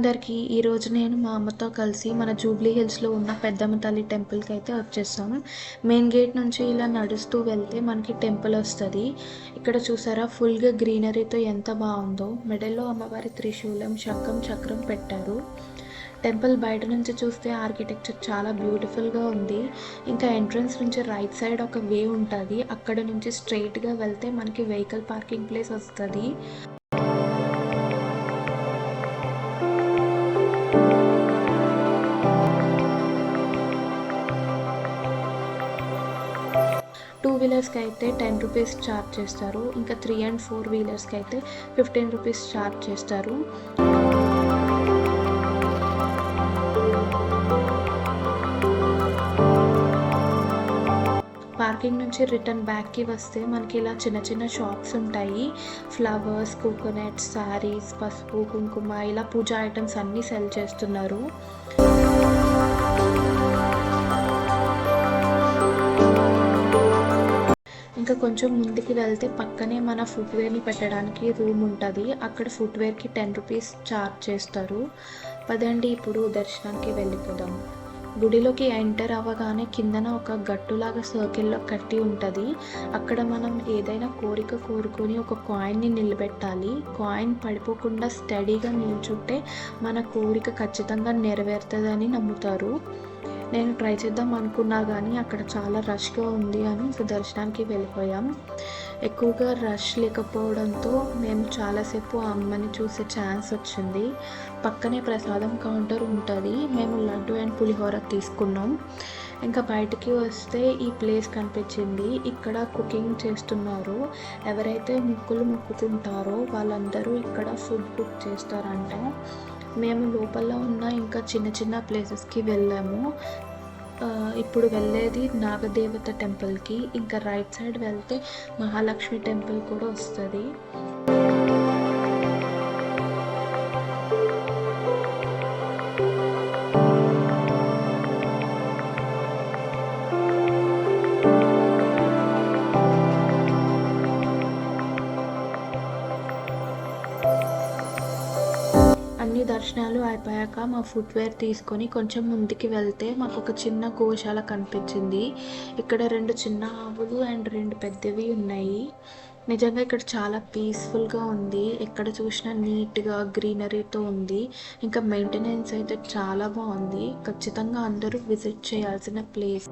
అందరికీ ఈరోజు నేను మా అమ్మతో కలిసి మన జూబ్లీ హిల్స్లో ఉన్న పెద్దమ్మ తల్లి టెంపుల్కి అయితే వచ్చేసాము. మెయిన్ గేట్ నుంచి ఇలా నడుస్తూ వెళ్తే మనకి టెంపుల్ వస్తుంది. ఇక్కడ చూసారా ఫుల్గా గ్రీనరీతో ఎంత బాగుందో. మెడల్లో అమ్మవారి త్రిశూలం, శంఖం, చక్రం పెట్టారు. టెంపుల్ బయట నుంచి చూస్తే ఆర్కిటెక్చర్ చాలా బ్యూటిఫుల్గా ఉంది. ఇంకా ఎంట్రన్స్ నుంచి రైట్ సైడ్ ఒక వే ఉంటుంది. అక్కడ నుంచి స్ట్రైట్గా వెళ్తే మనకి వెహికల్ పార్కింగ్ ప్లేస్ వస్తుంది. టూ వీలర్స్కి అయితే 10 రూపీస్ ఛార్జ్ చేస్తారు. ఇంకా 3 and 4 వీలర్స్కి అయితే 15 రూపీస్ ఛార్జ్ చేస్తారు. పార్కింగ్ నుంచి రిటర్న్ బ్యాక్కి వస్తే మనకి ఇలా చిన్న చిన్న షాప్స్ ఉంటాయి. ఫ్లవర్స్, కోకోనట్స్, శారీస్, పసుపు, కుంకుమ, ఇలా పూజా ఐటమ్స్ అన్నీ సెల్ చేస్తున్నారు. ఇంకా కొంచెం ముందుకు వెళ్తే పక్కనే మన ఫుట్వేర్ని పెట్టడానికి రూమ్ ఉంటుంది. అక్కడ ఫుట్వేర్కి 10 రూపీస్ ఛార్జ్ చేస్తారు. పదండి ఇప్పుడు దర్శనానికి వెళ్ళిపోదాం. గుడిలోకి ఎంటర్ అవ్వగానే కిందన ఒక గట్టులాగా సర్కిల్లో కట్టి ఉంటుంది. అక్కడ మనం ఏదైనా కోరిక కోరుకొని ఒక కాయిన్ని నిలబెట్టాలి. కాయిన్ పడిపోకుండా స్టడీగా నిల్చుంటే మన కోరిక ఖచ్చితంగా నెరవేరుతుందని నమ్ముతారు. నేను ట్రై చేద్దాం అనుకున్నా కానీ అక్కడ చాలా రష్గా ఉంది అని ఇంకా దర్శనానికి వెళ్ళిపోయాం. ఎక్కువగా రష్ లేకపోవడంతో మేము చాలాసేపు ఆ అమ్మని చూసే ఛాన్స్ వచ్చింది. పక్కనే ప్రసాదం కౌంటర్ ఉంటుంది. మేము లడ్డు అండ్ పులిహోర తీసుకున్నాం. ఇంకా బయటికి వస్తే ఈ ప్లేస్ కనిపించింది. ఇక్కడ కుకింగ్ చేస్తున్నారు. ఎవరైతే ముక్కులు మొక్కుకుంటారో వాళ్ళందరూ ఇక్కడ ఫుడ్ కుక్ చేస్తారంట. మేము లోపల ఉన్న ఇంకా చిన్న చిన్న ప్లేసెస్కి వెళ్ళాము. ఇప్పుడు వెళ్ళేది నాగదేవత టెంపుల్కి. ఇంకా రైట్ సైడ్ వెళ్తే మహాలక్ష్మి టెంపుల్ కూడా వస్తుంది. అన్ని దర్శనాలు అయిపోయాక మా ఫుట్వేర్ తీసుకొని కొంచెం ముందుకి వెళ్తే మాకు ఒక చిన్న గోశాల కనిపించింది. ఇక్కడ 2 చిన్న ఆవులు అండ్ 2 పెద్దవి ఉన్నాయి. నిజంగా ఇక్కడ చాలా పీస్ఫుల్గా ఉంది. ఎక్కడ చూసినా నీట్గా గ్రీనరీతో ఉంది. ఇంకా మెయింటెనెన్స్ అయితే చాలా బాగుంది. ఖచ్చితంగా అందరూ విజిట్ చేయాల్సిన ప్లేస్.